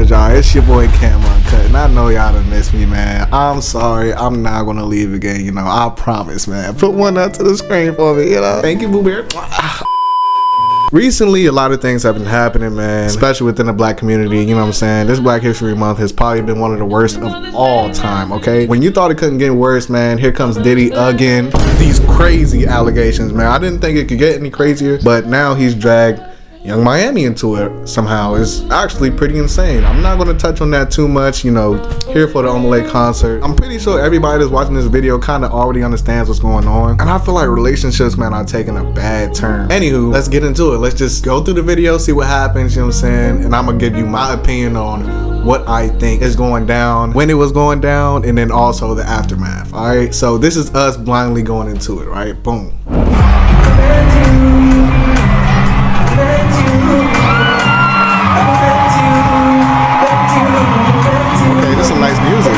good, y'all? It's your boy Cam Uncut, and I know y'all done missed me, man. I'm sorry. I'm not gonna leave again, you know. I promise, man. Put one up to the screen for me, you know. Thank you, Boo Bear. Recently, a lot of things have been happening, man, especially within the black community. You know what I'm saying? This Black History Month has probably been one of the worst of all time, okay? When you thought it couldn't get worse, man, here comes Diddy again. These crazy allegations, man. I didn't think it could get any crazier, but now he's dragged Young Miami into it somehow. It's actually pretty insane. I'm not going to touch on that too much, you know, here for the Omah Lay concert. I'm pretty sure everybody that's watching this video kind of already understands what's going on. And I feel like relationships, man, are taking a bad turn. Anywho, let's get into it. Let's just go through the video, see what happens, you know what I'm saying? And I'm going to give you my opinion on what I think is going down, when it was going down, and then also the aftermath, all right? So this is us blindly going into it, right? Boom. Okay, this is some nice music.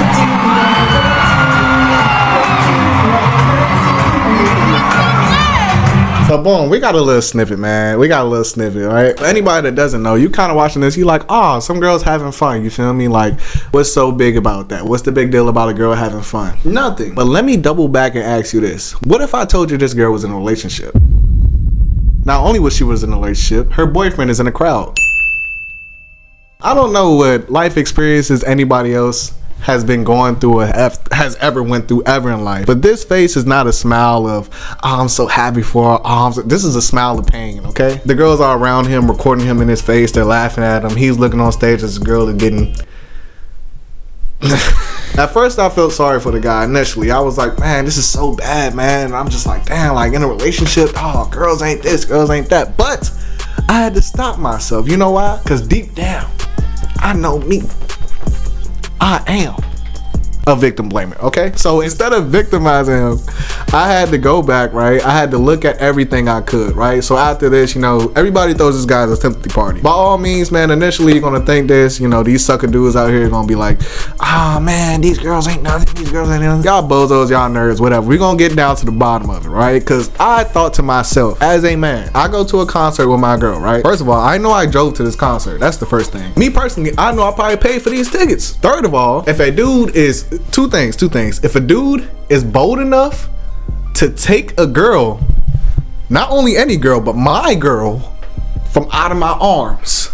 So boom, we got a little snippet, man. We got a little snippet, right? For anybody that doesn't know, you kind of watching this, you like, oh, some girls having fun, you feel me? Like, what's so big about that? What's the big deal about a girl having fun? Nothing. But let me double back and ask you this. What if I told you this girl was in a relationship? Not only was she in a relationship, her boyfriend is in the crowd. I don't know what life experiences anybody else has been going through or has ever went through ever in life, but this face is not a smile of, oh, I'm so happy for her. Oh, this is a smile of pain, okay? The girls are around him, recording him in his face. They're laughing at him. He's looking on stage as the girl is getting... At first, I felt sorry for the guy initially. I was like, man, this is so bad, man. And I'm just like, damn, like in a relationship, oh, girls ain't this, girls ain't that. But I had to stop myself. You know why? Because deep down, I know me. I am a victim blamer, okay? So instead of victimizing him, I had to go back, right? I had to look at everything I could, right? So after this, you know, everybody throws this guy a sympathy party. By all means, man, initially you're gonna think this, you know, these sucker dudes out here are gonna be like, ah, man, these girls ain't nothing, these girls ain't nothing. Y'all bozos, y'all nerds, whatever. We're gonna get down to the bottom of it, right? Because I thought to myself, as a man, I go to a concert with my girl, right? First of all, I know I drove to this concert. That's the first thing. Me personally, I know I probably paid for these tickets. Third of all, if a dude is, two things. If a dude is bold enough to take a girl, not only any girl, but my girl, from out of my arms,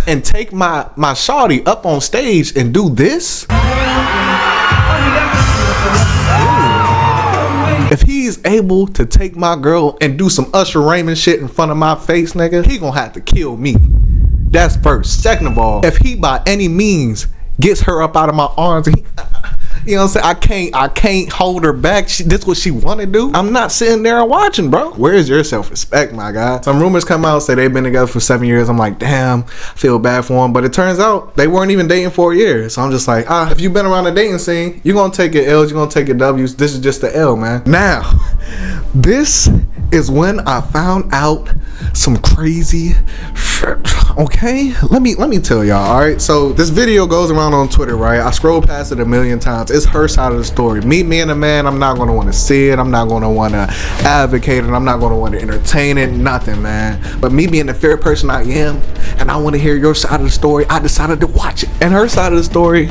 and take my shawty up on stage and do this, if he's able to take my girl and do some Usher Raymond shit in front of my face, nigga, he gonna have to kill me. That's first. Second of all, if he by any means gets her up out of my arms, you know what I'm saying? I can't hold her back. This what she want to do. I'm not sitting there and watching, bro. Where is your self-respect, my guy? Some rumors come out, say they've been together for 7 years. I'm like, damn, I feel bad for them. But it turns out they weren't even dating for a year. So I'm just like, if you've been around the dating scene, you're going to take your L's, you're going to take your W's. This is just the L, man. Now, this is when I found out some crazy shit. Okay, let me tell y'all. All right, so this video goes around on Twitter, right? I scroll past it a million times. It's her side of the story. Me and a man, I'm not gonna want to see it. I'm not gonna want to advocate it. I'm not gonna want to entertain it. Nothing, man. But me being the fair person I am, and I want to hear your side of the story, I decided to watch it. And her side of the story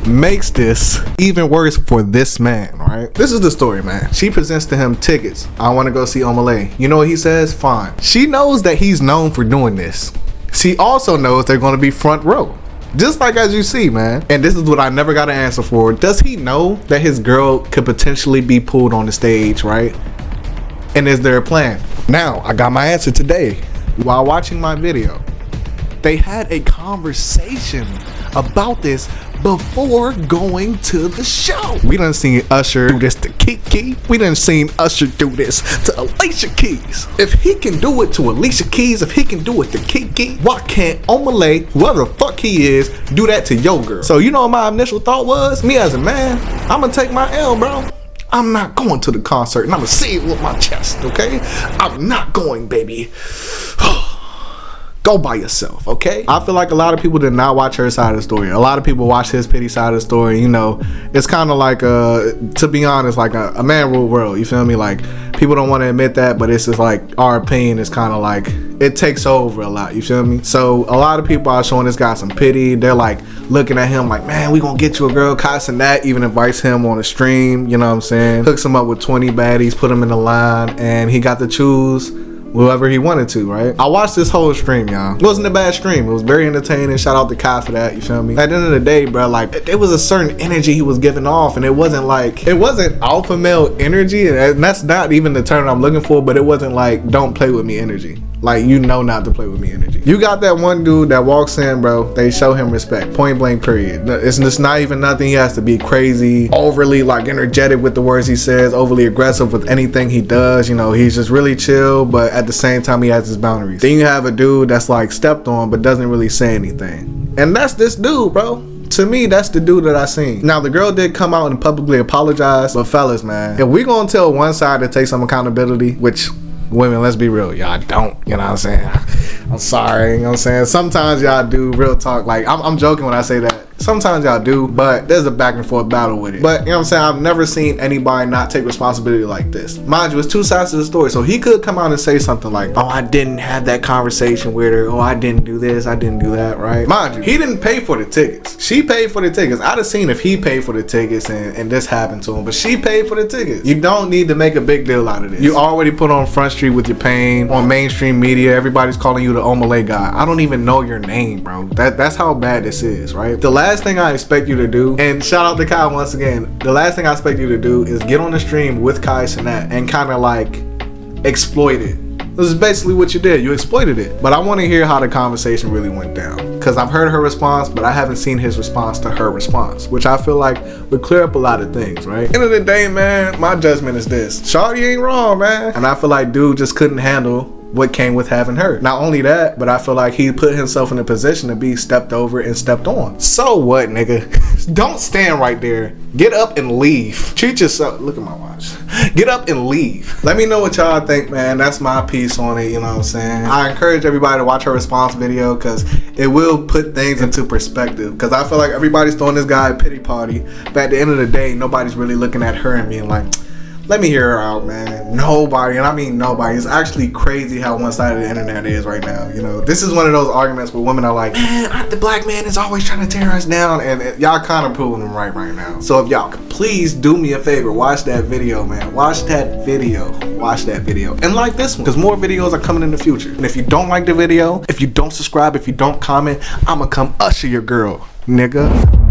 makes this even worse for this man, right? This is the story, man. She presents to him tickets. I want to go see Omah Lay. You know what he says? Fine. She knows that he's known for doing this. She also knows they're going to be front row. Just like as you see, man. And this is what I never got an answer for. Does he know that his girl could potentially be pulled on the stage, right? And is there a plan? Now, I got my answer today while watching my video. They had a conversation about this before going to the show. We done seen Usher do this to Kiki. We done seen Usher do this to Alicia Keys. If he can do it to Alicia Keys, if he can do it to Kiki, why can't Omah Lay, whoever the fuck he is, do that to your girl? So you know what my initial thought was? Me as a man, I'm gonna take my L, bro. I'm not going to the concert, and I'm gonna say it with my chest, okay? I'm not going, baby. Go by yourself, okay? I feel like a lot of people did not watch her side of the story. A lot of people watch his pity side of the story. You know, it's kind of like, to be honest, like a man rule world. You feel me? Like, people don't want to admit that, but it's just like our opinion is kind of like, it takes over a lot, you feel me? So a lot of people are showing this guy some pity. They're like looking at him like, man, we gonna get you a girl. Kassan that even invites him on a stream, you know what I'm saying? Hooks him up with 20 baddies, put him in the line, and he got to choose whoever he wanted to, right? I watched this whole stream, y'all. It wasn't a bad stream. It was very entertaining. Shout out to Kai for that, you feel me? At the end of the day, bro, like, there was a certain energy he was giving off, and it wasn't alpha male energy, and that's not even the term I'm looking for, but it wasn't like, don't play with me energy. Like, you know not to play with me energy. You got that one dude that walks in, bro, they show him respect, point blank period. It's just not even nothing he has to be crazy, overly like energetic with the words he says, overly aggressive with anything he does. You know, he's just really chill, but at the same time he has his boundaries. Then you have a dude that's like stepped on but doesn't really say anything, and that's this dude, bro. To me, that's the dude that I seen. Now, the girl did come out and publicly apologize, but fellas, man, if we gonna tell one side to take some accountability, which women, let's be real, y'all don't, you know what I'm saying? I'm sorry, you know what I'm saying? Sometimes y'all do, real talk. Like, I'm joking when I say that. Sometimes y'all do, but there's a back and forth battle with it. But, you know what I'm saying? I've never seen anybody not take responsibility like this. Mind you, it's two sides to the story. So he could come out and say something like, oh, I didn't have that conversation with her. Oh, I didn't do this. I didn't do that, right? Mind you, he didn't pay for the tickets. She paid for the tickets. I'd have seen if he paid for the tickets and this happened to him, but she paid for the tickets. You don't need to make a big deal out of this. You already put on Front Street with your pain on mainstream media. Everybody's calling you the Omah Lay guy. I don't even know your name, bro. That's how bad this is, right? The last thing I expect you to do, and shout out to Kai once again, the last thing I expect you to do is get on the stream with Kassan and kind of like exploit it. This is basically what you did. You exploited it. But I want to hear how the conversation really went down, because I've heard her response, but I haven't seen his response to her response, which I feel like would clear up a lot of things, right? End of the day, man, my judgment is this: shawty ain't wrong, man. And I feel like dude just couldn't handle what came with having her. Not only that, but I feel like he put himself in a position to be stepped over and stepped on. So what, nigga? Don't stand right there. Get up and leave. Treat yourself. Look at my watch. Get up and leave. Let me know what y'all think, man. That's my piece on it, you know what I'm saying? I encourage everybody to watch her response video, because it will put things into perspective. Because I feel like everybody's throwing this guy a pity party, but at the end of the day, nobody's really looking at her and being like, let me hear her out, man. Nobody, and I mean nobody. It's actually crazy how one-sided the internet is right now. You know, this is one of those arguments where women are like, man, the black man is always trying to tear us down, and y'all kind of proving them right now. So if y'all could please do me a favor, watch that video, man. Watch that video. Watch that video. And like this one, because more videos are coming in the future. And if you don't like the video, if you don't subscribe, if you don't comment, I'ma come usher your girl, nigga.